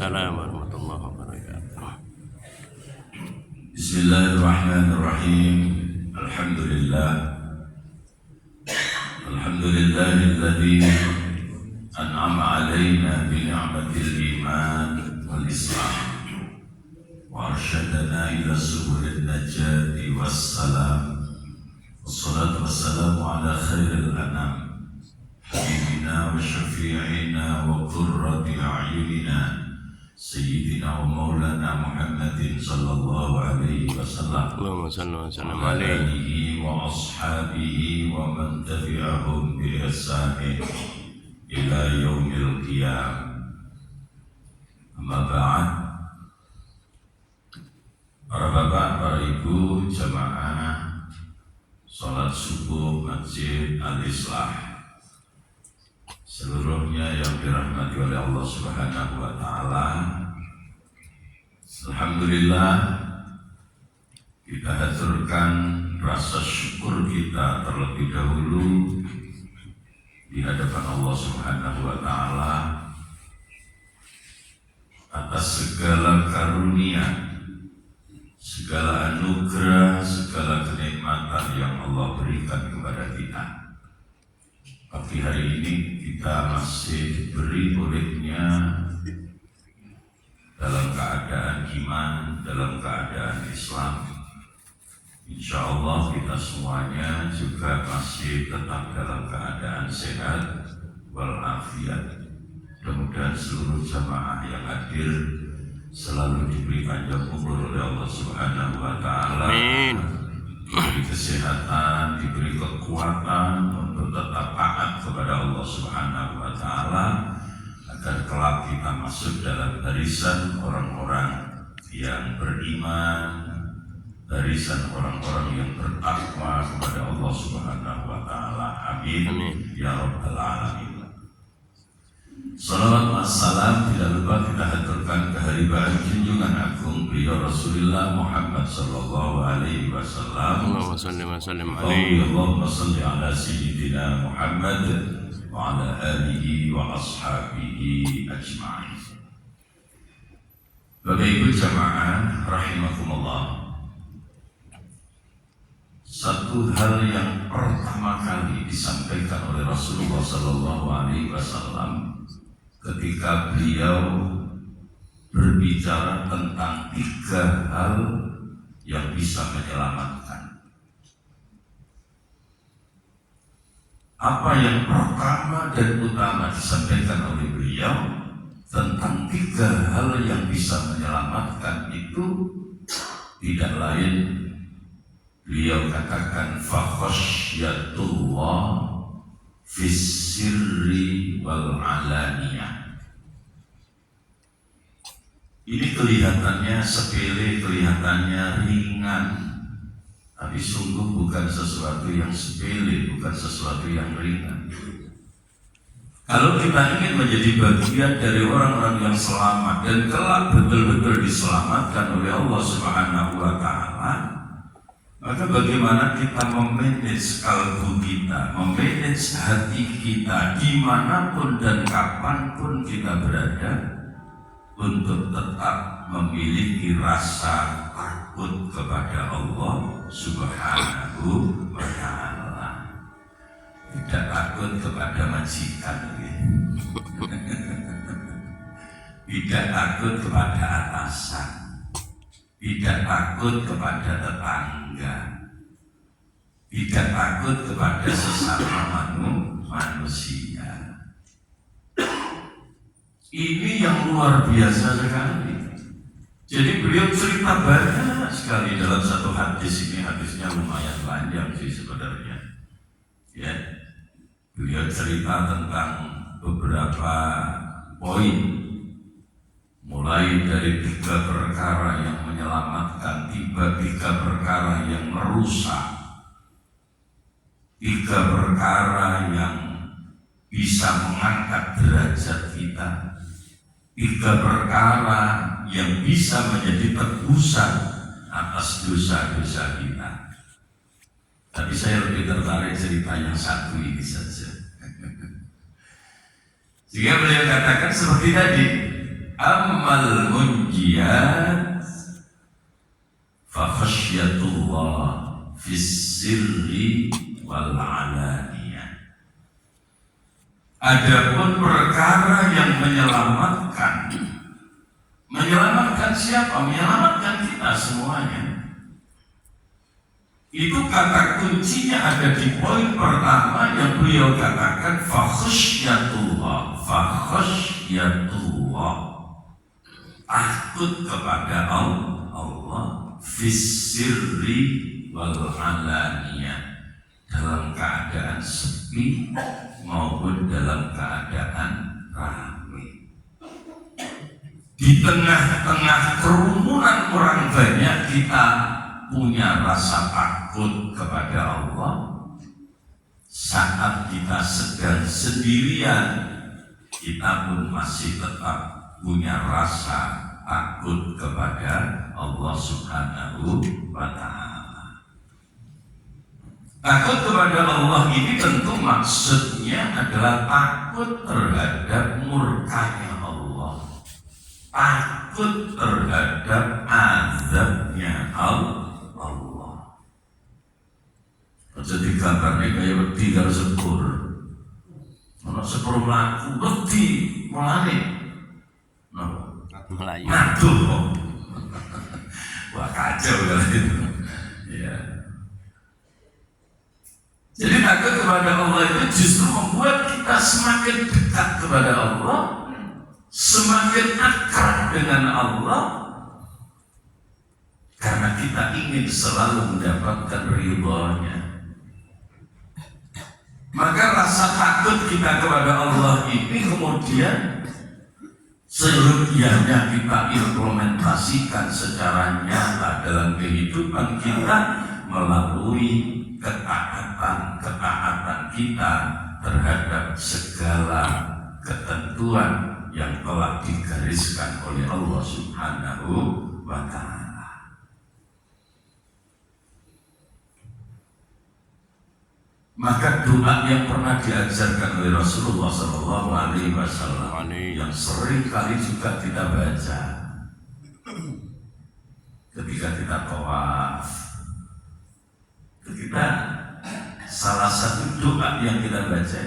Waalaikumsalam warahmatullahi wabarakatuh. Bismillahirrahmanirrahim. Alhamdulillahilladzi an'ama 'alaina bi ni'matil iman wal islam wa arsyadana ila subulin najati wassalam. Wassalatu wassalamu ala khairil anam habibina wa syafi'ina wa qurrati a'yunina Sayyidina wa maulana Muhammadin sallallahu alaihi wasallam Allahumma salli wa sallam wa alaihi alihi wa ashabihi wa man tabi'ahum bi ihsanin ila yaumil qiyamah. Amma ba'd. Para bapak, para ibu, jamaah salat subuh Masjid Al-Islah seluruhnya yang dirahmati oleh Allah Subhanahu wa taala. Alhamdulillah, kita haturkan rasa syukur kita terlebih dahulu di hadapan Allah Subhanahu wa taala atas segala karunia, segala anugerah, segala kenikmatan yang Allah berikan kepada kita. Pagi hari ini kita masih diberi olehnya dalam keadaan iman, dalam keadaan Islam. Insya Allah kita semuanya juga masih tetap dalam keadaan sehat walafiat. Mudah-mudahan seluruh jamaah yang hadir selalu diberi panjang umur oleh Allah Subhanahu wa taala. Amin. Diberi kesehatan, diberi kekuatan untuk tetap taat kepada Allah Subhanahu wa taala agar kelak kita masuk dalam barisan orang-orang yang beriman, barisan orang-orang yang bertakwa kepada Allah Subhanahu wa taala. Amin. Amin. Ya rabbal alamin. Salawat wassalam tidak lupa kita haturkan keharibaan junjungan agung beliau Rasulullah Muhammad sallallahu alaihi wasallam. Allahumma salli wa sallim alaihi. Allahumma salli ala sayyidina Muhammad wa ala alihi wa ashabihi ajma'in. Bapak Ibu jamaah rahimakumullah. Satu hal yang pertama kali disampaikan oleh Rasulullah sallallahu alaihi wasallam ketika beliau berbicara tentang 3 hal yang bisa menyelamatkan. Apa yang pertama dan utama disampaikan oleh beliau tentang 3 hal yang bisa menyelamatkan itu tidak lain, beliau katakan fakhasyatullah fis sirri wal alaniyah. Ini kelihatannya sepele, kelihatannya ringan, tapi sungguh bukan sesuatu yang sepele, bukan sesuatu yang ringan. Kalau kita ingin menjadi bagian dari orang-orang yang selamat dan kelak betul-betul diselamatkan oleh Allah Subhanahu wa taala, maka bagaimana kita memanage kalbu kita, memanage hati kita dimanapun dan kapanpun kita berada untuk tetap memiliki rasa takut kepada Allah Subhanahu wa ta'ala. Tidak takut kepada majikan, tidak takut kepada atasan, tidak takut kepada tetangga, tidak takut kepada sesama manusia. Ini yang luar biasa sekali. Jadi beliau cerita banyak sekali dalam satu hadis ini. Hadisnya lumayan panjang sih sebenarnya. Ya, beliau cerita tentang beberapa poin, mulai dari 3 perkara yang menyelamatkan, 3 perkara yang merusak, 3 perkara yang bisa mengangkat derajat kita, 3 perkara yang bisa menjadi tebusan atas dosa-dosa kita. Tapi saya lebih tertarik cerita yang satu ini saja. Sehingga beliau katakan seperti tadi, Ammal munjiyat fa khasyatullah fis sirri wal alaniyah. Adapun perkara yang menyelamatkan siapa? Menyelamatkan kita semuanya. Itu kata kuncinya ada di poin pertama yang beliau katakan fa khasyatullah, takut kepada Allah fis sirri wal alaniyah, dalam keadaan sepi maupun dalam keadaan ramai. Di tengah-tengah kerumunan orang banyak kita punya rasa takut kepada Allah. Saat kita sedang sendirian, kita pun masih tetap punya rasa takut kepada Allah Subhanahu wa Ta'ala. Takut kepada Allah ini tentu maksudnya adalah takut terhadap murkanya Allah, takut terhadap azabnya Allah. Jadi gambarnya kayak wedi karo sepur. Ono sepur mlaku wedi mulane. Melayu. Aduh, wah kacau kali itu. Ya. Jadi takut kepada Allah itu justru membuat kita semakin dekat kepada Allah, semakin akrab dengan Allah, karena kita ingin selalu mendapatkan ridhonya. Maka rasa takut kita kepada Allah ini kemudian seluruhnya kita implementasikan secara nyata dalam kehidupan kita melalui ketaatan kita terhadap segala ketentuan yang telah digariskan oleh Allah Subhanahu wa Ta'ala. Maka doa yang pernah diajarkan oleh Rasulullah SAW yang sering kali juga kita baca ketika kita tawaf, kita salah satu doa yang kita baca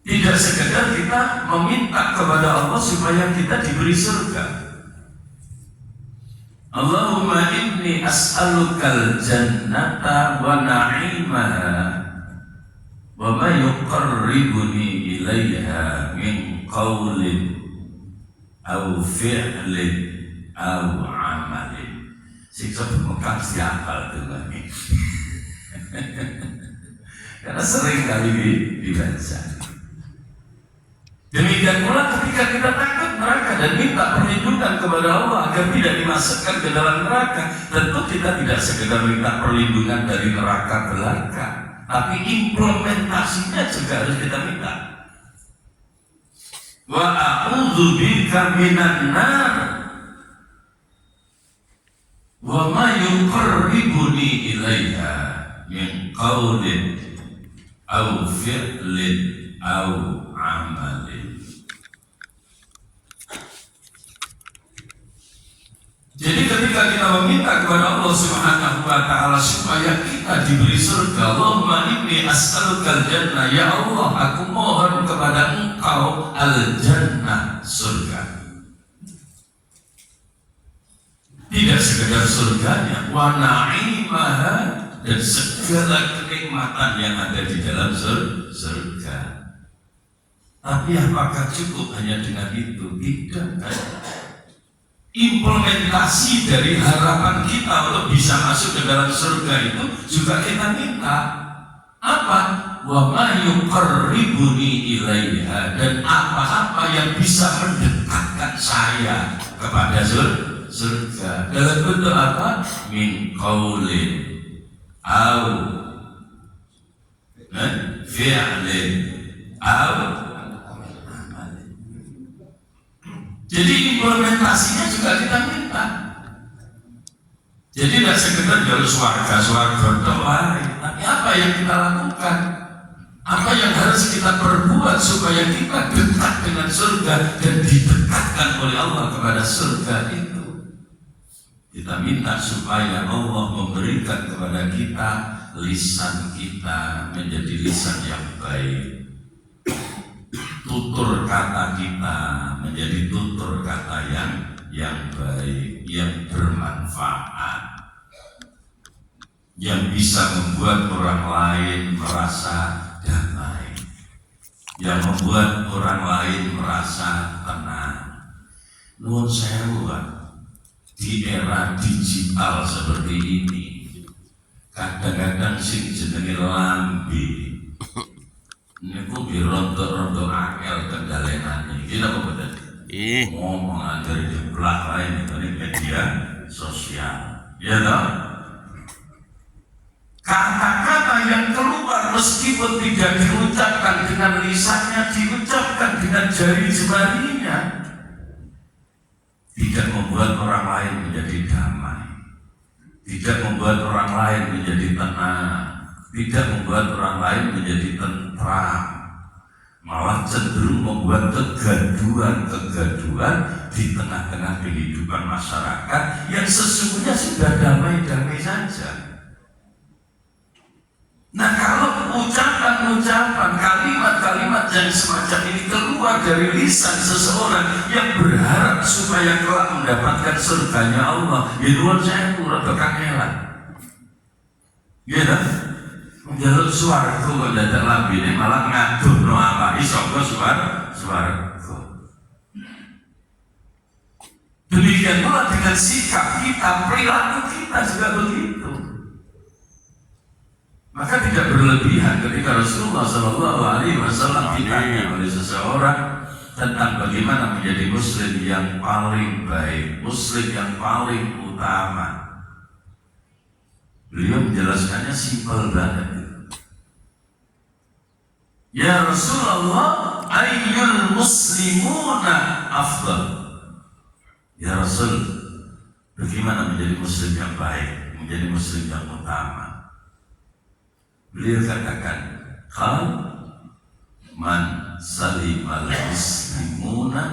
tidak sekedar kita meminta kepada Allah supaya kita diberi surga. Allahumma inni as'alukal jannata wa na'imaha wa ma yuqarribuni ilaiha min qawlin aw fi'lin aw amalin. Siksa bermekar siapa itu lagi? Karena sering kali dibaca. Demikian pula ketika kita takut neraka dan minta perlindungan kepada Allah agar tidak dimasukkan ke dalam neraka, tentu kita tidak sekedar minta perlindungan dari neraka belaka, tapi implementasinya juga harus kita minta. Wa a'udzu bika minan nar wa ma yuqarribuni ilaiha min qawlin aw fi'lin aw amalin. Jadi ketika kita meminta kepada Allah Subhanahu wa Ta'ala supaya kita diberi surga, Allahumma inni as'alukal jannah, ya Allah aku mohon kepada Engkau al-jannah, surga. Tidak sekedar surganya, wa na'imaha, dan segala kenikmatan yang ada di dalam surga. Tapi apakah cukup hanya dengan itu? Tidak. Implementasi dari harapan kita untuk bisa masuk ke dalam surga itu juga kita minta apa? Wa ma yuqarribuni ilaiha, dan apa-apa yang bisa mendekatkan saya kepada surga dalam bentuk apa? Min qaulin au fi'lin au. Jadi implementasinya juga kita minta. Jadi tidak sekedar jalur swarga doang, tapi apa yang kita lakukan? Apa yang harus kita perbuat supaya kita dekat dengan surga dan didekatkan oleh Allah kepada surga itu? Kita minta supaya Allah memberikan kepada kita lisan kita menjadi lisan yang baik, tutur kata kita menjadi tutur kata yang baik, yang bermanfaat, yang bisa membuat orang lain merasa damai, yang membuat orang lain merasa tenang. Nuwun sewu, di era digital seperti ini, kadang-kadang sing jenenge lambe niku birontok-rontok akal kendalenane. Iki napa boten? Ngomong dari jumlah lain dari media sosial. Ya toh? Kata-kata yang keluar meskipun tidak diucapkan dengan lisannya, diucapkan dengan jari jemarinya, tidak membuat orang lain menjadi damai, tidak membuat orang lain menjadi tenang, tidak membuat orang lain menjadi tentram, malah cenderung membuat kegaduhan di tengah-tengah kehidupan masyarakat yang sesungguhnya sudah damai-damai saja. Nah, kalau ucapan-ucapan, kalimat-kalimat yang semacam ini keluar dari lisan seseorang yang berharap supaya kelak mendapatkan surganya Allah, ya nuwun sewu rada kangelan. Gitu? Menjaluk swarga kok dadak lambene malah ngaduhno apa saka swarga. Demikian pula dengan sikap kita, perilaku kita juga begitu. Maka tidak berlebihan ketika Rasulullah SAW ditanya oleh seseorang tentang bagaimana menjadi muslim yang paling baik, muslim yang paling utama. Beliau menjelaskannya simpel banget. Ya Rasulullah, ayyul muslimuna afdal. Ya Rasul, bagaimana menjadi muslim yang baik, menjadi muslim yang utama? Beliau katakan, "Qal man salimal muslimuna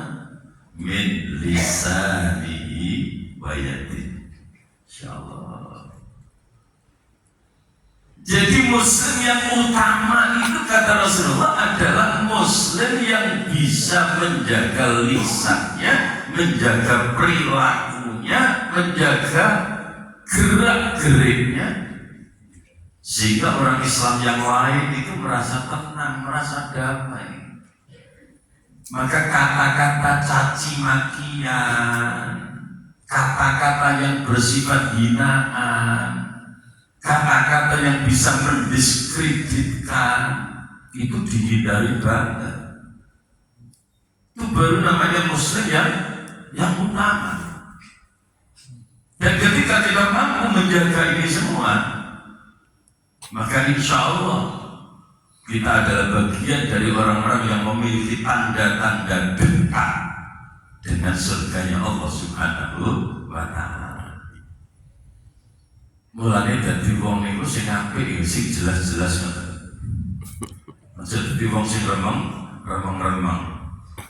min lisanihi wa yadihi." Insyaallah. Jadi muslim yang utama itu kata Rasulullah adalah muslim yang bisa menjaga lisannya, menjaga perilakunya, menjaga gerak-geriknya, sehingga orang Islam yang lain itu merasa tenang, merasa damai. Maka kata-kata caci makian, kata-kata yang bersifat hinaan, kata-kata yang bisa mendiskreditkan itu dihindari banget. Itu baru namanya muslim yang utama. Dan ketika kita mampu menjaga ini semua, maka insya Allah kita adalah bagian dari orang-orang yang memiliki tanda-tanda dekat dengan surganya Allah Subhanahu wa Ta'ala. Mulanya dadi wong niku sing apik, sing jelas-jelas ngoten. Aja dadi wong sing remeng-remeng.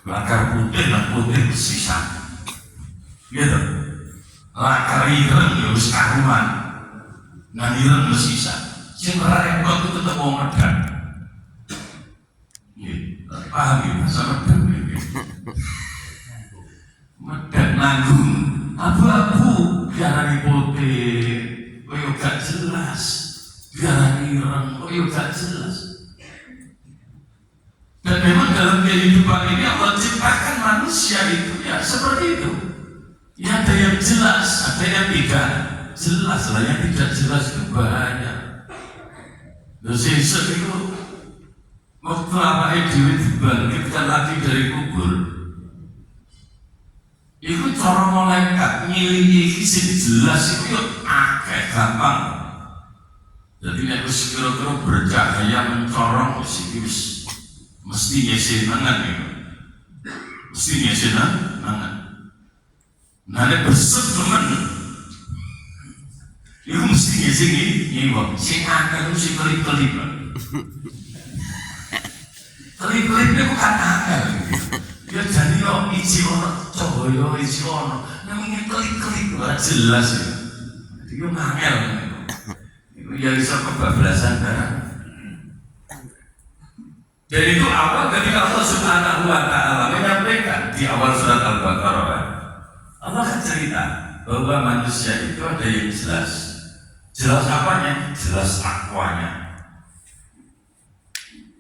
Lakar putih lan putih sisa. Gitu. Lakar ireng ya wis karuan. Nang ireng wis sisa. Sing repot itu tetap wong medang. Paham ya bahasa medang ini. Medang nanggung abu-abu diarani putih, koyo gak jelas. Diarani ireng, koyo gak jelas. Dan memang dalam kehidupan ini Allah ciptakan manusia itu ya seperti itu. Ya ada yang jelas, ada yang tidak jelas. Lah yang tidak jelas itu banyak. Sesuk itu waktu apa Dewi dibangkitkan lagi dari kubur, itu cara malaikat ngilih sing jelas itu akeh gampang. Jadi nek wis kira-kira bercahaya mencorong wis mesti nyesenangan gitu. Mesti nyesenangan. Nah nek besut temen itu mesti ngisi ini, sing akal itu sing kelip-kelip. Kelip-kelip itu kan angel. Ya jadi yo isi ono, coba yo isi ono. Namanya kelip-kelip ora jelas ya. Jadi yo angel. Itu ya bisa kebablasan barang. Dan itu awal ketika Allah Subhanahu wa Ta'ala menyampaikan di awal surat Al-Baqarah. Allah kan cerita bahwa manusia itu ada yang jelas. Jelas apanya? Jelas takwanya.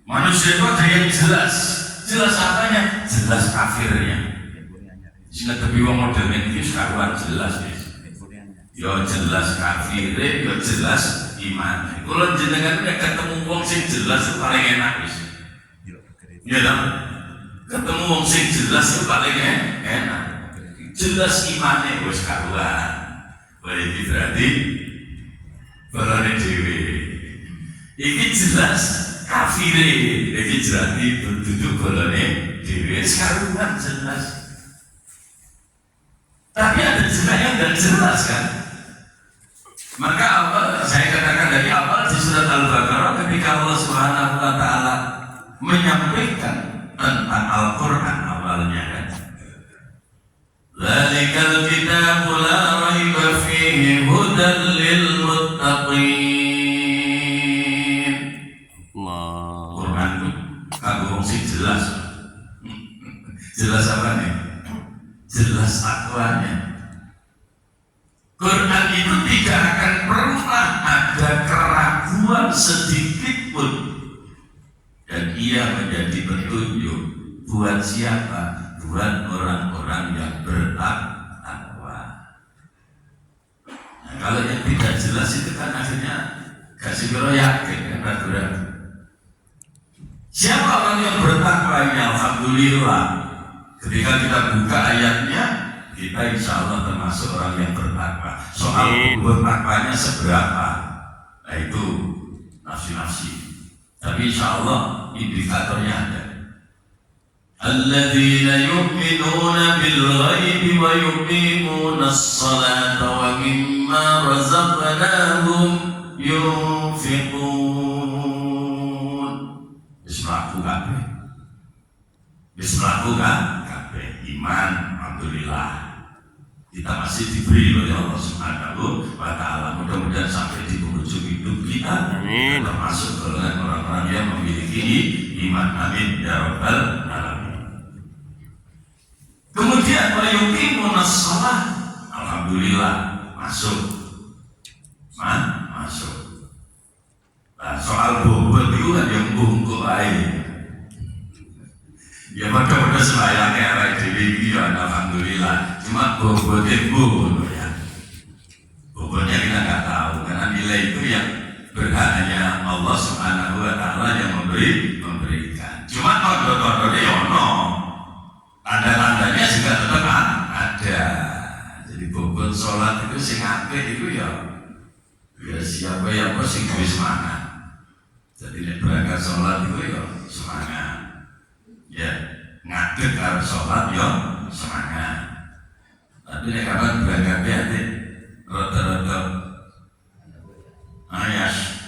Manusia itu ada yang jelas. Jelas apanya? Jelas kafirnya. Sehingga tapi wong modern ini sekarang jelas ya. Yo jelas kafirnya, yo jelas iman. Kalau jenengan nek ketemu wong sing jelas itu paling enak wis. Ya dong. Ketemu wong sing jelas itu paling enak. Jelas imannya wis karuan. Berarti berarti barane dhewe. Iki jelas kafire, iki berarti duduk golone dhewe karuan jelas. Tapi ada juga yang tidak jelas kan. Maka awal saya katakan dari awal di surat Al-Baqarah ketika Allah Subhanahu wa Ta'ala menyampaikan tentang Al-Quran awalnya kan. Dzalikal kitabu la raiba fihi hudan lil muttaqin. Quran itu kagum sing jelas. Jelas apa nih? Jelas takwanya. Quran itu tidak akan pernah ada keraguan sedikit pun. Dan ia menjadi petunjuk buat siapa? Buat orang-orang yang bertakwa. Nah, kalau yang tidak jelas itu kan akhirnya kasih kira yakin kan ragu-ragu. Siapa orang yang bertakwa ini? Alhamdulillah. Ketika kita buka ayatnya, kita insya Allah termasuk orang yang bertakwa. Soal bertakwanya seberapa? Nah itu nafsi-nafsi. Tapi insya Allah indikatornya ada. Alladzina yu'minuna bil ghaibi wa yuqimuna as-salata wa mimma razaqnahum yunfiqun. Bismillahirrahmanirrahim. Bismillahirrahmanirrahim. Iman, alhamdulillah. Kita masih diberi oleh Allah Subhanahu wa Ta'ala. Mudah-mudahan sampai di penghujung hidup kita, kita termasuk golongan orang-orang yang memiliki iman. Amin ya rabbal alamin. Kemudian wayuqimunas shalah, alhamdulillah masuk. Masuk. Nah, soal bobot itu kan yang bungkuk air. Ya mudah-mudahan selayaknya arah diri ya alhamdulillah. Cuma bobotnya bodoh ya. Bobotnya kita nggak tahu karena nilai itu yang berhak hanya Allah Subhanahu wa Ta'ala yang memberikan. Cuma tanda-tandanya ya ono. Tanda-tandanya juga tetap ada. Jadi bobot sholat itu sing apik itu ya siapa yang sing duwe semangat. Jadi nek berangkat sholat itu ya semangat. Ya, ngadeg karo sholat ya semangat. Tapi nek kapan berangkat hati rada-rada ayas.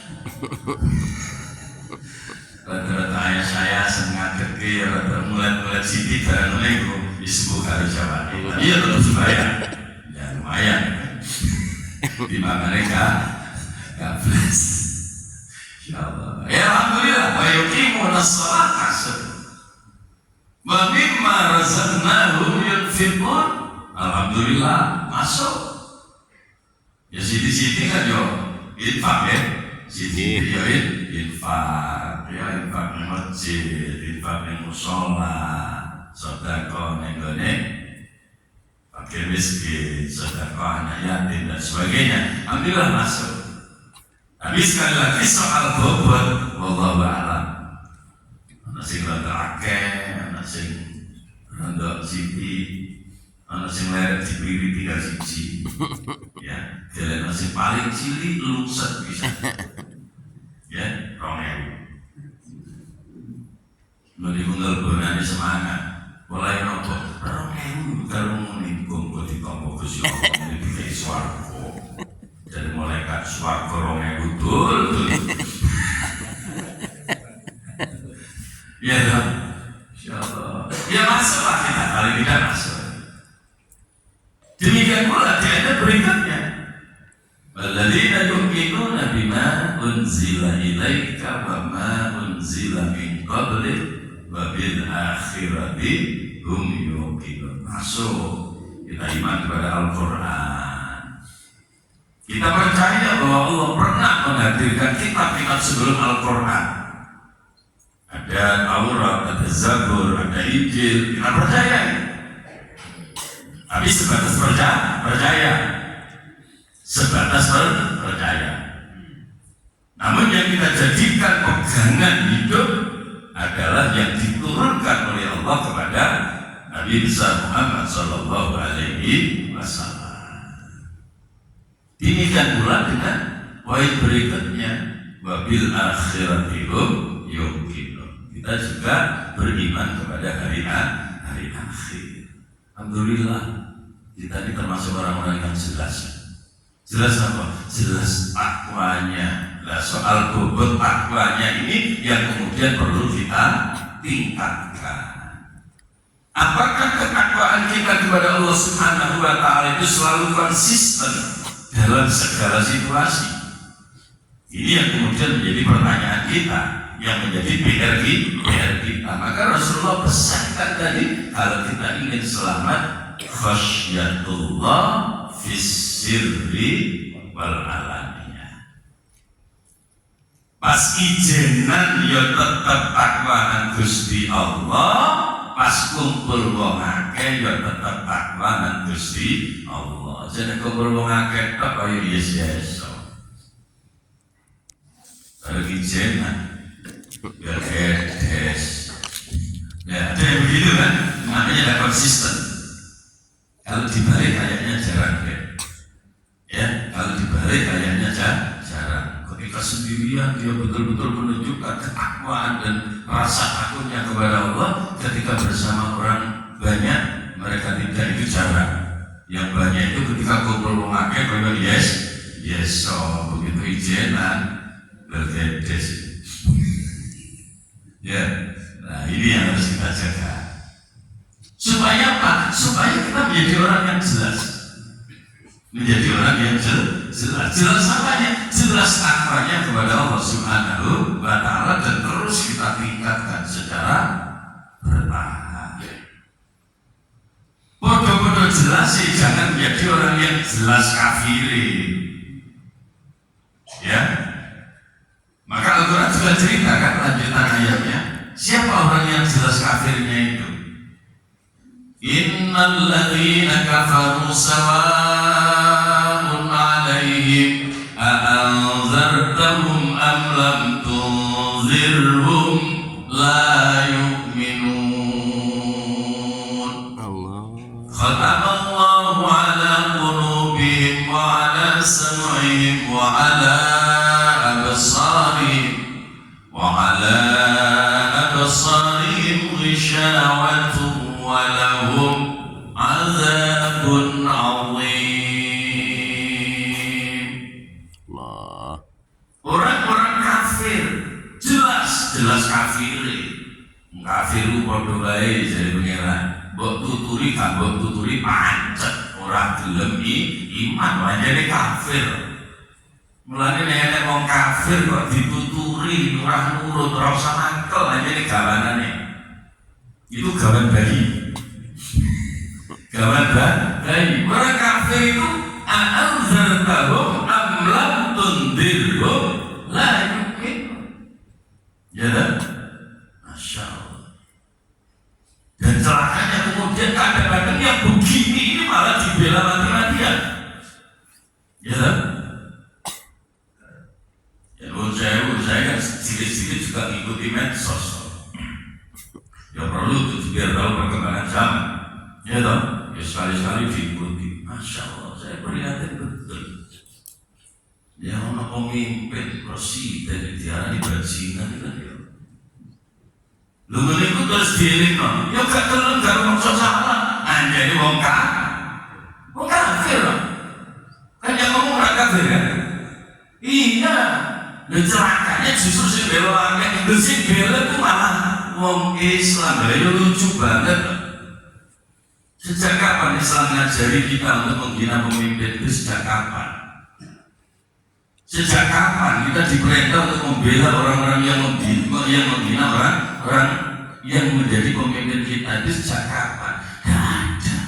Rada-rada ayas saya sengaja ke rada mulai sithik barang niku disebut karo Jawa. Iya tetap sembahyang. Ya lumayan. Di mana mereka gablas. Insyaallah. Ya alhamdulillah wa yuqimunas shalah asr. Wa mimma razaqnahum yunfiqun. Alhamdulillah masuk. Ya siti-siti kan yo infak ya. Siti yo infak, ya infak di masjid, infak di mushola, sedekah ning gone fakir miskin, sedekah anak yatim dan sebagainya. Alhamdulillah masuk. Tapi sekali lagi soal bobot, wallahu a'lam. Ana sing rada akeh, ana sing rada sithik, ana sing leret dipiri 3 siji. Ya, jalan sing paling cilik lungset bisa. Ya, 2000. Nuli munggal bonane semangat. Mulai nopo 2000 karo muni gonggo ditompo Gusti Allah iki swarga. Dari malaikat swarga 2000 dul. Ya, demikian pula di ayat berikutnya, walladzina yu'minuna bima unzila ilaika wa ma unzila min qablik wa bil akhirati hum yuqinun. Masuk, kita iman kepada Al-Quran. Kita percaya bahwa Allah pernah menghadirkan kitab-kitab sebelum Al-Quran. Ada Taurat, ada Zabur, ada Injil. Kita percaya. Tapi sebatas percaya. Sebatas percaya. Namun yang kita jadikan pegangan hidup adalah yang diturunkan oleh Allah kepada Nabi besar Muhammad Sallallahu Alaihi Wasallam. Demikian pula dengan poin berikutnya, wabil akhirati hum yuqinun. Kita juga beriman kepada hari akhir. Alhamdulillah, kita ini termasuk orang-orang yang jelas. Jelas apa? Jelas takwanya. Nah, soal bobot takwanya ini yang kemudian perlu kita tingkatkan. Apakah ketakwaan kita kepada Allah Subhanahu wa Ta'ala itu selalu konsisten dalam segala situasi? Ini yang kemudian menjadi pertanyaan kita, yang menjadi PR kita. Maka Rasulullah pesankan tadi, kalau kita ingin selamat, khasyatullah fis sirri wal alaniyah. Pas ijenan ya tetap takwaan Gusti Allah, pas kumpul wong akeh ya tetap takwaan Gusti Allah. Jadi kumpul wong akeh tok kaya yes. Kalau ijenan ya kedes. Ya, ada yang begitu kan? Makanya tidak konsisten. Kalau dibalik kayaknya jarang ya. Kalau dibalik kayaknya jarang. Ketika sendirian dia betul-betul menunjukkan ketakwaan dan rasa takutnya kepada Allah. Ketika bersama orang banyak, mereka tidak, itu jarang. Yang banyak itu ketika kumpul memakai kalau yes, so begitu ijenan berkedes. Ya, nah ini yang harus kita jaga. Supaya apa? Supaya kita menjadi orang yang jelas. Menjadi orang yang jelas. Jelas apanya? Jelas takwanya kepada Allah Subhanahu wa Ta'ala, dan terus kita tingkatkan secara bertahap. Bodoh-bodoh jelas sih, jangan menjadi orang yang jelas kafiri. Ya. Maka Al-Quran juga ceritakan lanjutan ayatnya. Siapa orang yang jelas kafirnya itu? Innal ladzina kafaru sawa'un 'alaihim a anzartahum am lam tunzirhum la yu'minun. Khatamallahu 'ala qulubihim wa 'ala sam'ihim wa 'ala absarihim ghishawatun wa lahum 'adzabun 'adzim. Orang-orang kafir jelas kafir. Kafiru padha wae jare pangeran. Mbok tuturi gak mbok tuturi pancet ora gelem iman wae kafir. Mulane nek wong kafir kok dituturi ora nurut ora usah mangkel aja gawanane. Itu gawan bayi. Gawan bayi. Orang kafir itu a'anzartahum am lam tundirhum la yu'minun. Ya kan? Masya Allah. Dan celakanya kemudian kadang-kadang yang begini ini malah dibela mati-matian. Ya kan? Saya kan sedikit-sedikit juga ngikuti medsos. Ya perlu itu biar tahu perkembangan zaman. Ya toh, ya sekali-sekali diikuti. Masya Allah, saya prihatin betul. Ya orang pemimpin presiden diarani bajingan itu kan ya. Lu menipu terus dieling no. Ya gak kelem gak maksud salah. Anjani wong kafir loh. Kan yang ngomong orang kafir kan? Iya. Dan celakanya justru si belakangnya itu si bela itu malah wong Islam. Ya lucu banget. Sejak kapan Islam mengajari kita untuk menghina pemimpin itu? Sejak kapan? Sejak kapan kita diperintah untuk membela orang-orang yang menghina orang yang menjadi pemimpin kita itu? Sejak kapan? Tidak ada.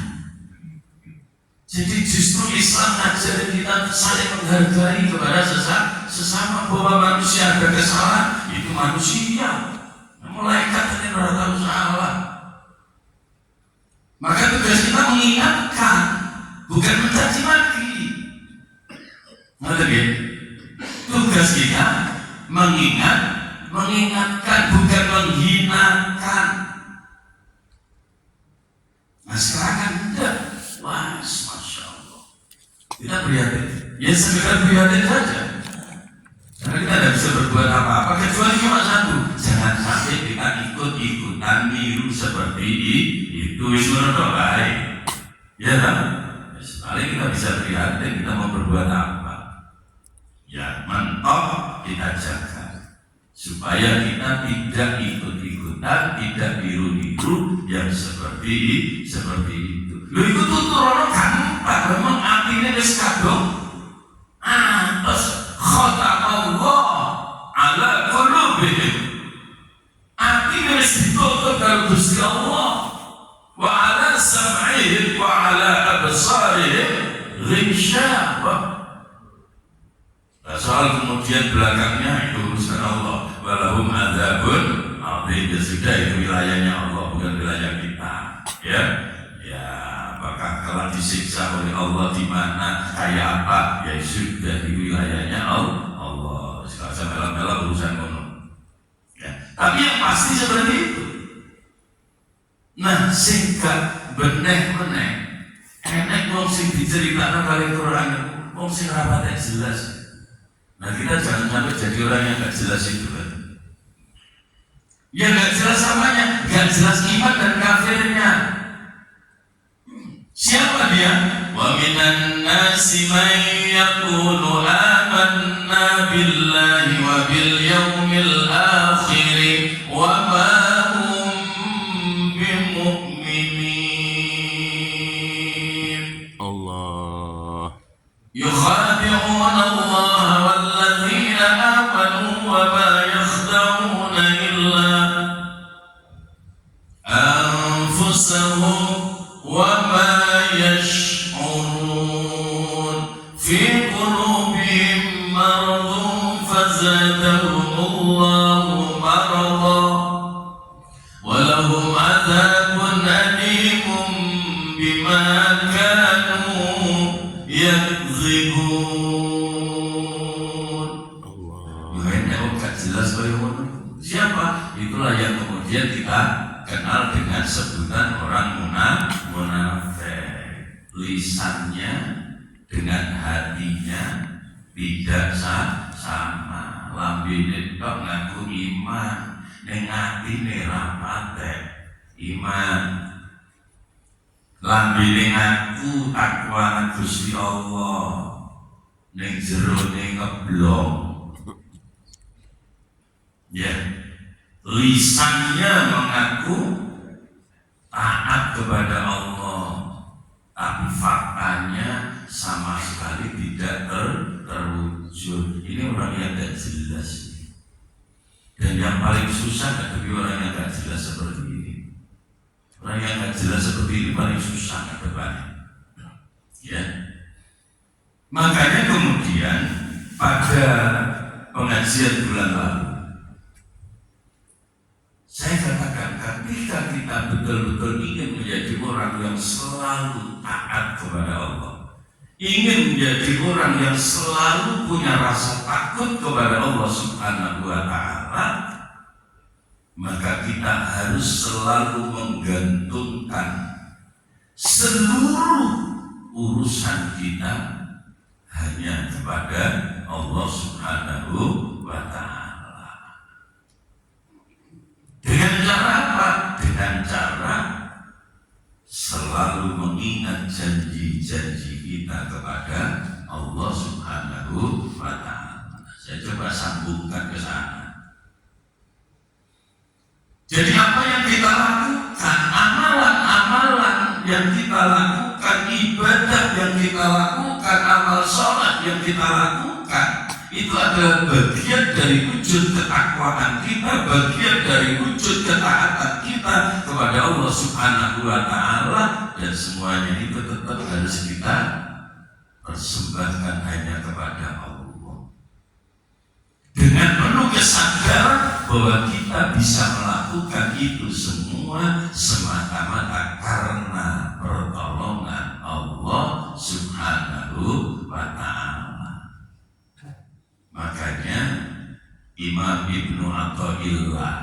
Jadi justru Islam mengajarin kita saling menghargai kepada sesama, bahwa manusia ada kesalahan, itu manusia. Malaikat ini tidak tahu salah. Maka tugas kita mengingatkan, bukan mencaci maki. Ngerti ya? Tugas kita mengingatkan, bukan menghinakan. Nah sekarang kan tidak. Wah, Masya Allah. Kita prihatin. Ya sekedar prihatin saja. Karena kita tidak bisa berbuat apa-apa kecuali cuma satu, jangan sampai kita ikut-ikutan niru seperti itu. Menurut baik, ya kan? Paling kita bisa prihatin, kita mau berbuat apa? Ya mentok kita jaga supaya kita tidak ikut-ikutan, tidak niru-niru yang seperti itu. Lu itu tuturono gampang, memang artinya wis kadung atas khatamallah ala qulubihim. Artinya wis ditutup karo Gusti Allah. Wa ala sam'ihim wa ala absarihim ghishawah. Soal kemudian belakangnya itu urusan Allah. Walahum adzabun adzim. Ya sudah, itu wilayahnya Allah, bukan wilayah kita. Ya, apakah kalau disiksa oleh Allah di mana, kayak apa? Ya sudah, di wilayahnya Allah. Sekarang melah-melah urusan kono. Ya. Tapi yang pasti seperti itu. Nah, singkat beneh-beneh, enek wong sing diceritakan kali Quran, wong sing rapatnya jelas. Nah kita jangan sampai jadi orang yang gak jelas itu kan. Yang gak jelas samanya, gak jelas iman dan kafirnya. Siapa dia? Wa minan nasi man yaqulu amanna billahi wa bil yaumil akhir wa ma hum bimu'minin. Allah. Yukhadi'una Allah walladzina amanu wa ma yakhda'una illa anfusahum wa ma yash'urun fi qulubihim maradun fazadahumullahu marada wa lahum adzabun alimun bima kanu yakzibun. Makanya gak jelas siapa? Itulah yang kemudian kita kenal dengan sebutan orang munafik. Lisannya dengan hatinya tidak sama. Lambene tok ngaku iman, ning atine ra patek iman. Lambene ngaku takwa Gusti Allah, ning jerone ngeblong. Ya, lisannya mengaku taat kepada Allah, tapi faktanya sama sekali tidak terwujud. Ini orang yang tidak jelas. Dan yang paling susah bagi orang yang tidak jelas seperti ini. Orang yang tidak jelas seperti ini paling susah ke depannya. Ya. Makanya kemudian pada pengajian bulan lalu saya katakan, ketika kita betul-betul ingin menjadi orang yang selalu taat kepada Allah, ingin menjadi orang yang selalu punya rasa takut kepada Allah Subhanahu wa Ta'ala, maka kita harus selalu menggantungkan seluruh urusan kita hanya kepada Allah Subhanahu wa Ta'ala. Dengan cara apa? Dengan cara selalu mengingat janji-janji kita kepada Allah Subhanahu wa Ta'ala. Saya coba sambungkan ke sana. Jadi apa yang kita lakukan, amalan-amalan yang kita yang kita lakukan, amal sholat yang kita lakukan, itu adalah bagian dari wujud ketakwaan kita, bagian dari wujud ketaatan kita kepada Allah Subhanahu wa Ta'ala, dan semuanya itu tetap harus kita persembahkan hanya kepada Allah dengan penuh kesadaran bahwa kita bisa melakukan itu semua semata-mata karena pertolongan Allah Subhanahu wa Ta'ala. Makanya Imam Ibnu Athaillah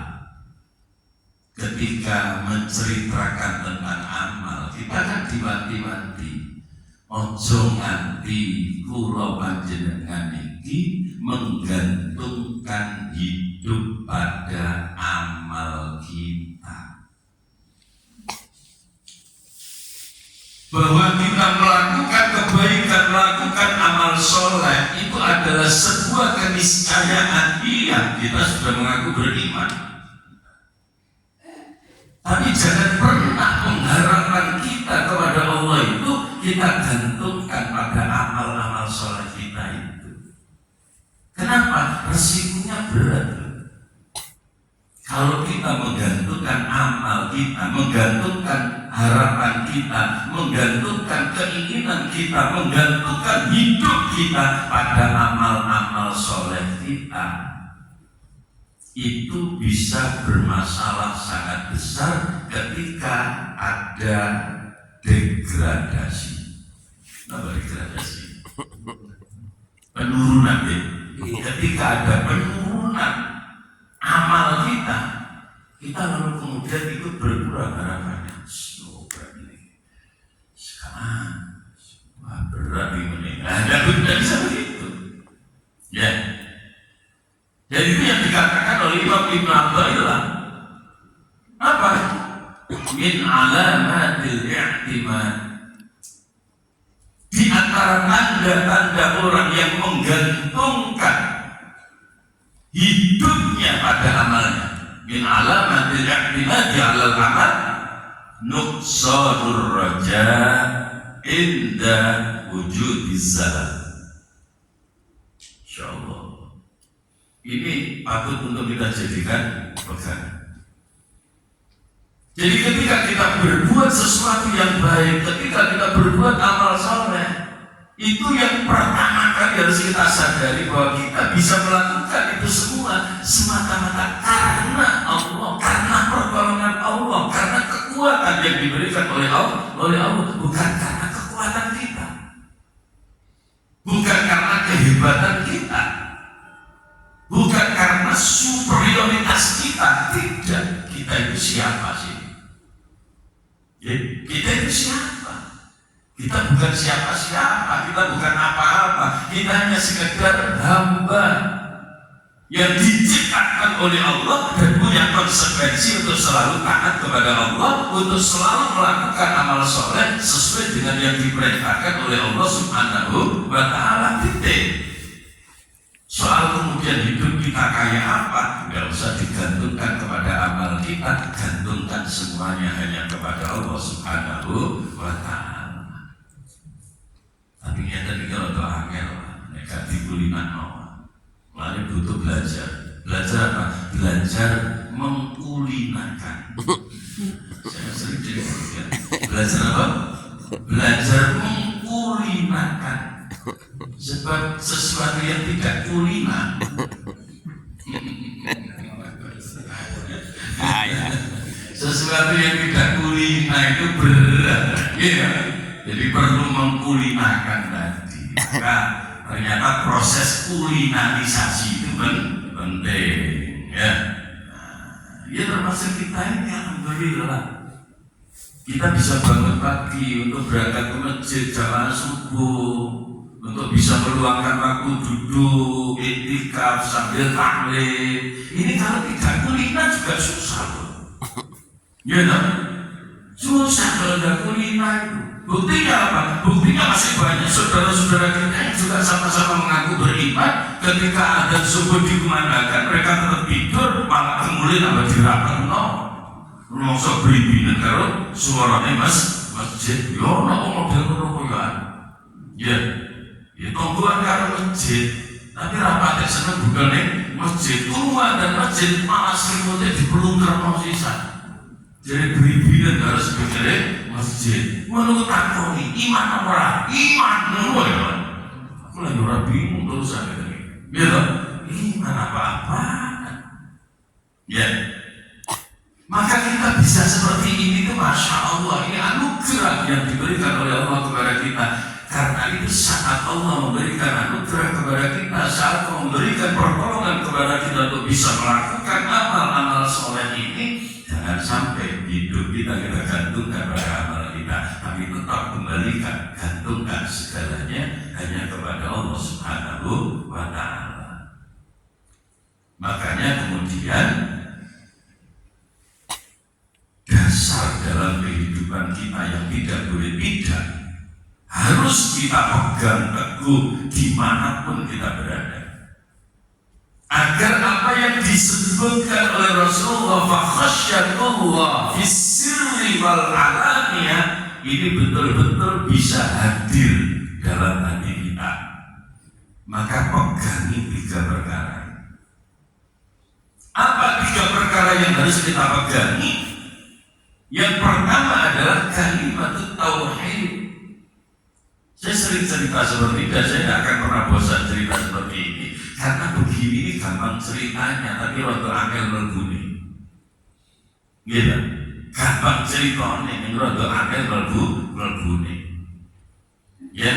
ketika menceritakan tentang amal, kita kan diwanti-wanti, ojo nganti kula panjenengan iki menggantungkan hidup pada amal kita, bahwa kita melakukan kebaikan, melakukan amal soleh itu adalah sebuah keniscayaan. Iya, kita sudah mengaku beriman, tapi jangan pernah mengharapkan kita kepada Allah itu kita gantungkan pada amal-amal soleh kita itu. Kenapa? Resikonya berat. Kalau kita menggantungkan amal kita, menggantungkan harapan kita, menggantungkan keinginan kita, menggantungkan hidup kita pada amal-amal soleh kita, itu bisa bermasalah sangat besar ketika ada degradasi. Apa degradasi? Penurunan ya. Ketika ada penurunan amal kita, kita lalu kemudian ikut berkurang harapannya. Semoga ini sekarang berat ini. Nah, tidak bisa begitu. Ya. Jadi itu yang dikatakan oleh Imam Ibnu Athaillah. Apa? Min alamatil i'timad. Di antara tanda-tanda orang yang menggantungkan hidupnya pada amalnya, min alamatil i'timad alal amal nuqsanur raja inda wujudiz zalal. Insyaallah ini patut untuk kita jadikan pegangan. Jadi ketika kita berbuat sesuatu yang baik, ketika kita berbuat amal soleh, itu yang pertama kali harus kita sadari bahwa kita bisa melakukan itu semua semata-mata karena Allah, karena pertolongan Allah, karena kekuatan yang diberikan oleh Allah, bukan karena kekuatan kita, bukan karena kehebatan kita, bukan karena superioritas kita. Tidak. Kita itu siapa sih? Ya, kita itu siapa? Kita bukan siapa-siapa, kita bukan apa-apa, kita hanya sekedar hamba yang diciptakan oleh Allah dan punya konsekuensi untuk selalu taat kepada Allah, untuk selalu melakukan amal soleh sesuai dengan yang diperintahkan oleh Allah Subhanahu wa Ta'ala. Titik. Soal kemudian hidup kita kayak apa, nggak usah digantungkan kepada amal kita, gantungkan semuanya hanya kepada Allah Subhanahu wa Ta'ala. Tapi kita kalau doa angel, mereka dikulinan Allah. Lalu butuh belajar. Belajar apa? Belajar mengkulinakan. Saya sering cerita. Belajar apa? Belajar mengkulinakan. Sebab sesuatu yang tidak kulina sesuatu yang tidak kulina itu berat ya. Jadi perlu mengkulinakan tadi. Maka ternyata proses kulinarisasi itu penting ya. Ya termasuk kita ini, alhamdulillah kita bisa bangun pagi untuk berangkat ke masjid jamaah subuh, untuk bisa meluangkan waktu duduk iktikaf sambil tahlil. Ini kalau tidak kulina juga susah loh. Ya tak? Susah kalau tidak kulina itu. Buktinya apa? Buktinya masih banyak saudara-saudara kita yang juga sama-sama mengaku beriman. Ketika adzan subuh dikumandangkan, mereka tetap tidur, malah kemudian apa dirapat no. Rumongso beribinan karo suaranya masjid. Yo nak mobil ngono ya. masjid, tapi rapatnya seneng bukan nih masjid. Keluar dan masjid malah selimutnya dipelungker sisa. Jadi beribinan harus berjari masjid. Menurut aku nih, iman orang, iman menurut ya. Aku lagi orang bingung terus saya tadi. Gitu, iman apa-apa. Ya. Maka kita bisa seperti ini tuh, masya Allah, ini anugerah yang diberikan oleh Allah kepada kita. Karena itu saat Allah memberikan anugerah kepada kita, saat memberikan pertolongan kepada kita untuk bisa melakukan amal-amal soleh ini, jangan sampai hidup kita gantungkan pada amal kita, tapi tetap kembalikan, gantungkan segalanya hanya kepada Allah Subhanahu wa Ta'ala. Makanya kemudian dasar dalam kehidupan kita yang tidak boleh tidak harus kita pegang teguh dimanapun kita berada, agar apa yang disebutkan oleh Rasulullah fakhashyatullah fis-sirri wal alaniyah ini betul-betul bisa hadir dalam hati kita. Maka pegangi 3 perkara. Apa 3 perkara yang harus kita pegangi? Yang pertama adalah kalimat tauhid. Saya sering cerita seperti ini dan saya tidak akan pernah bosan cerita seperti ini. Karena begini ini gampang ceritanya, tapi waktu angel melbuni. Gitu. Gampang ceritanya, yang waktu angel melbuni. Ya.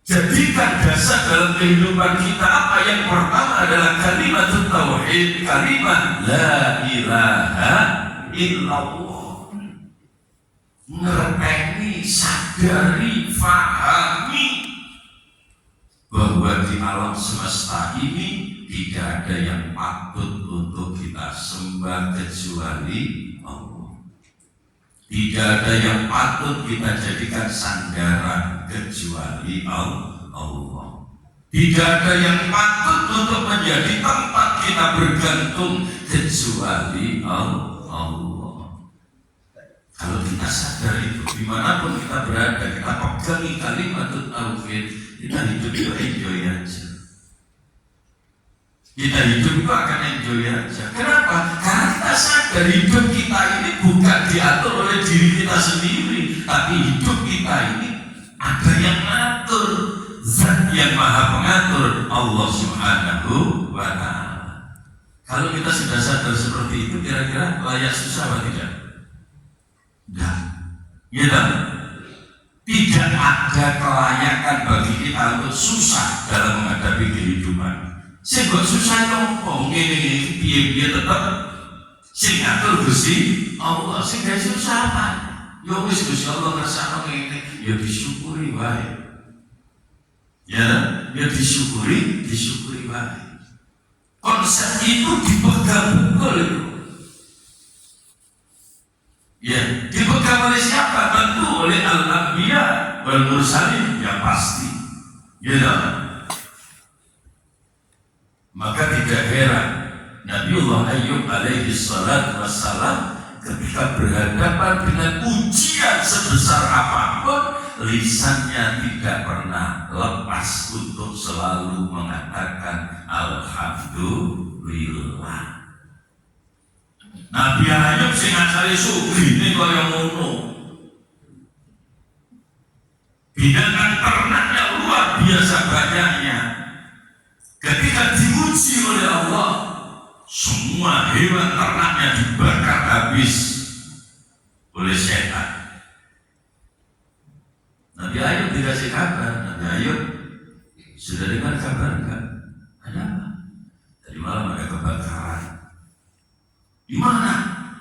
Jadikan dasar dalam kehidupan kita apa? Yang pertama adalah kalimat tauhid, kalimat la ilaha illallah. Ngerteni, sadari, fahami bahwa di alam semesta ini tidak ada yang patut untuk kita sembah kecuali Allah. Tidak ada yang patut kita jadikan sandaran kecuali Allah. Tidak ada yang patut untuk menjadi tempat kita bergantung kecuali Allah. Kalau kita sadar itu, dimanapun kita berada, kita pegangi kalimat tauhid, kita hidup itu enjoy aja. Kita hidup itu akan enjoy aja. Kenapa? Karena kita sadar hidup kita ini bukan diatur oleh diri kita sendiri, tapi hidup kita ini ada yang mengatur. Zat yang maha pengatur, Allah Subhanahu wa Ta'ala. Kalau kita sudah sadar seperti itu, kira-kira layak susah atau tidak? Tidak, ya, tidak ada kelayakan bagi kita untuk susah dalam menghadapi kehidupan. Sing kok susah nopo, ngene piye-piye tetep sing ngatur Gusti Allah. Sing gawe susah apa? Ya wis Gusti Allah kersane ngene, ya disyukuri wae. Ya disyukuri wae. Konsep itu dipegang betul itu. Ya, dipegang oleh siapa? Tentu oleh al-anbiya wal mursalin yang pasti. Ya, maka tidak heran Nabiullah Ayyub alaihi salatu wassalam ketika berhadapan dengan ujian sebesar apapun, lisannya tidak pernah lepas untuk selalu mengatakan alhamdulillah. Nabi Ayub sing asale sugih kaya ngono. Binatang ternaknya luar biasa banyaknya. Ketika diuji oleh Allah, semua hewan ternaknya dibakar habis oleh setan. Nabi Ayub dikasih kabar, Nabi Ayub sudah dengar kabar kan? Ada apa? Tadi malam ada kebakaran. Di mana?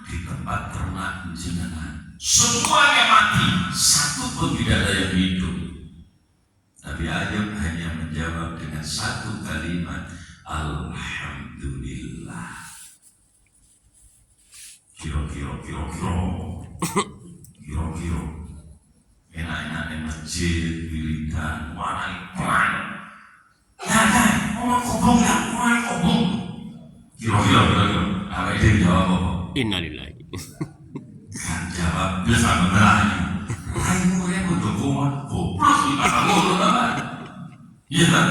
Di tempat ternak jenengan. Semuanya mati, satu pun tidak ada yang hidup. Nabi Ayub hanya menjawab dengan satu kalimat, alhamdulillah. Kira-kira enak-enak masjid, wiridan, warna iklan. Ya, orang kobong ya, orang kobong. Kira-kira. Apa itu jawab apa? Innalillahi. Kan jawab bersama Melayu. Ayo ya untuk kuat, goblok kita ngono teman. Ya kan?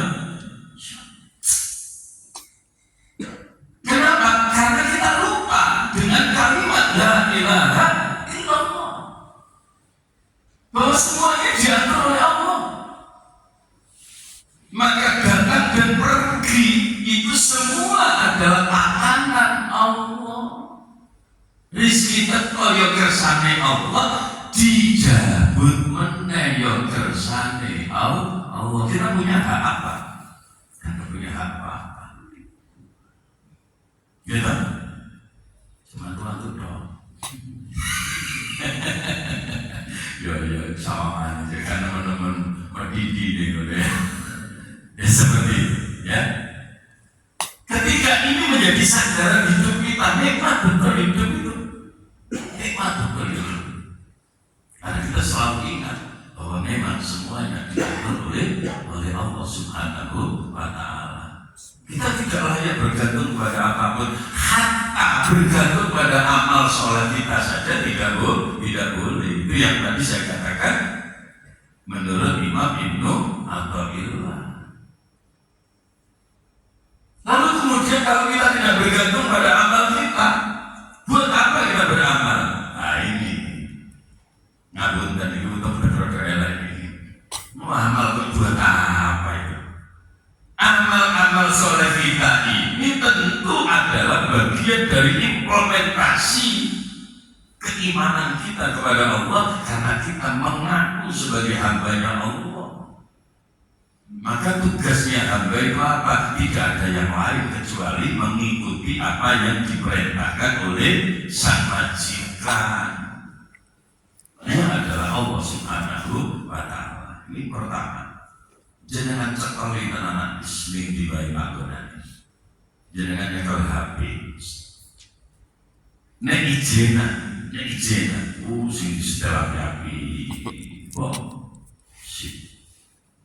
Kenapa? Karena kita lupa dengan kalimat la ilaha illallah, bahwa semuanya diatur oleh Allah. Maka datang dan pergi itu semua adalah tatanan Allah. Rizki teko yo kersane Allah, dijabut meneh yo kersane Allah. Kita punya hak apa? Kita punya hak apa? Gitu? Cuma Tuhan tuh dong. Ya sama aja kan teman-teman mendidik deh. Ya seperti itu, ya. Ketika ini menjadi sandaran hidup kita, nikmat betul hidup itu, nikmat betul hidup. Karena kita selalu ingat bahwa memang semuanya diatur oleh Allah Subhanahu wa Ta'ala. Kita tidak layak bergantung pada apapun, hatta bergantung pada amal sholat kita saja tidak boleh. Itu yang tadi saya katakan menurut Imam Ibnu Athaillah. Lalu kemudian kalau kita tidak bergantung pada amal kita, buat apa kita beramal? Nah ini ngabun dan itu betul-betul ini. Mau amal buat apa itu? Amal-amal soleh kita ini tentu adalah bagian dari implementasi keimanan kita kepada Allah, karena kita mengaku sebagai hambanya Allah. Maka tugasnya hamba itu apa? Tidak ada yang lain kecuali mengikuti apa yang diperintahkan oleh sang majikan. Ini adalah Allah Subhanahu wa Ta'ala. Ini pertama. Jangan cekali anak Islam di bayi magonan. Jangan nyekel HP. Nek ijena. Sing setelah api.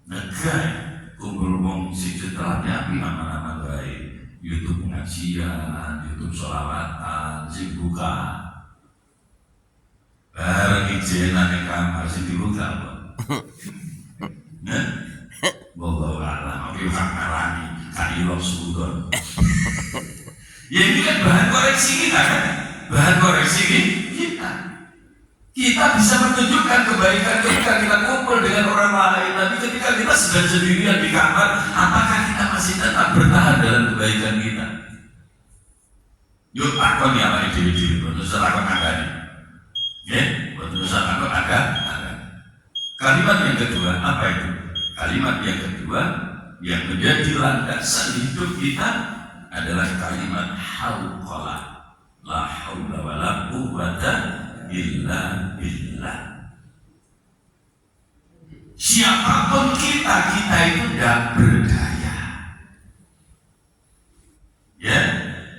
Negai kumpul wong sing setelahnya api nama-nama baik, YouTube pengajian, YouTube sholawatan, sing buka bareng ijenan yang kamar sing dibuka apa? Wallahu a'lam. Oke, hakarani kanilok sudon. Ya ini kan bahan koreksi kita kan? Bahan koreksi kita. Kita bisa menunjukkan kebaikan ketika kita kumpul dengan orang lain. Tapi ketika kita sedang sendirian di kamar, apakah kita masih tetap bertahan dalam kebaikan kita? Yuk takon ya Pak Edi, betul takon agak nih. Ya, betul takon agak. Kalimat yang kedua apa itu? Kalimat yang kedua yang menjadi landasan hidup kita adalah kalimat hauqala, la haula wala quwwata illa billah. Siapapun kita itu tidak berdaya. Ya,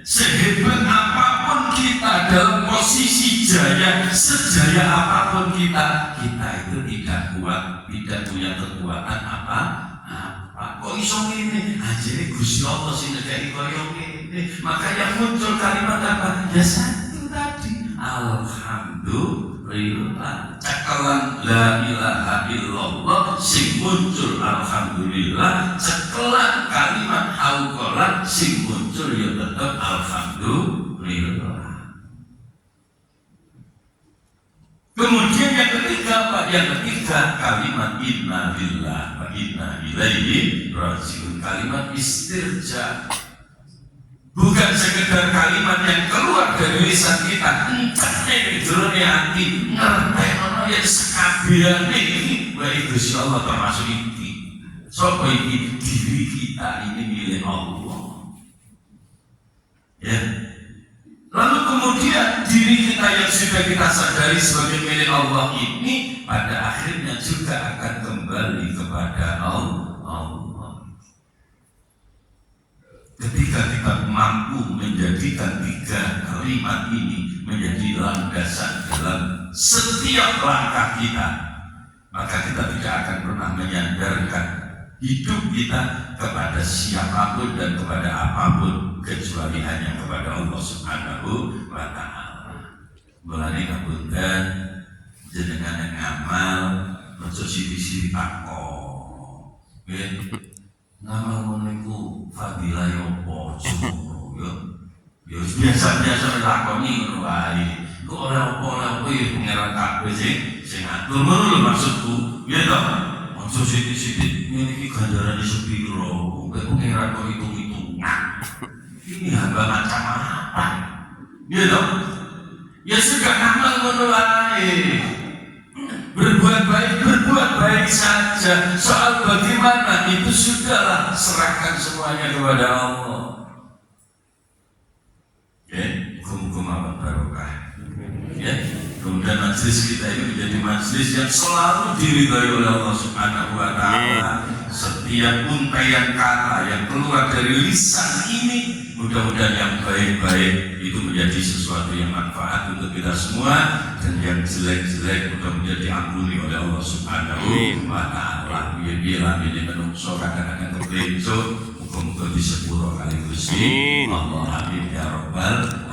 sehebat apapun kita dalam posisi jaya, sejaya apapun kita itu tidak kuat, tidak punya kekuatan apa. Kok iso ngene? Ajene Gusti Allah sing ngekeki koyo ngene. Makanya muncul kalimat apa? Ya satu tadi. Alhamdulillah. Cekelan la ilaha illallah sing muncul alhamdulillah. Cekelan kalimat hauqalah sing muncul ya tetap alhamdulillah. Kemudian yang ketiga apa? Yang ketiga kalimat inna lillah wa inna ilaihi rajiun. Kalimat istirja. Bukan sekedar kalimat yang keluar dari lisan kita, entahnya di dalam hati, ngerti ono yang sekabian ini, baik Gusti Allah termasuk ini. Sopo ini diri kita ini milik Allah. Ya. Lalu kemudian diri kita yang sudah kita sadari sebagai milik Allah ini pada akhirnya juga akan kembali kepada Allah. Ketika kita mampu menjadikan tiga kalimat ini menjadi landasan dalam setiap langkah kita, maka kita tidak akan pernah menyandarkan hidup kita kepada siapapun dan kepada apapun kecuali hanya kepada Allah Subhanahu wa Ta'ala. Mulane ngapunten jenengan yang ngamal ojo sithik-sithik takok. ngamal ngono iku fadilah opo yo. Ya biasa-biasa lakoni ngono wae. Kok ora apa-apa ya pangeran kabeh sing ngatur ngono lho maksudku. Ya toh. Maksud sithik-sithik ngene iki ganjarane sepiro? Kok pangeran kok hitung-hitungan. Ini hamba macam apa? Ya toh. Ya sudah ngamal ngono wae. Berbuat baik saja. Soal bagaimana itu sudahlah, serahkan semuanya kepada Allah. Hukum amat barokah. Ya, kemudian majlis kita ini menjadi majlis yang selalu diridhai oleh Allah Subhanahu wa Ta'ala. Setiap untaian kata yang keluar dari lisan ini, mudah-mudahan yang baik-baik itu menjadi sesuatu yang manfaat untuk kita semua, dan yang jelek-jelek mudah-mudahan diampuni oleh Allah Subhanahu wa Ta'ala. Biar ini menungso kadang-kadang kebencok, muka-muka disepuro kali Gusti Allah, amin ya Rabbal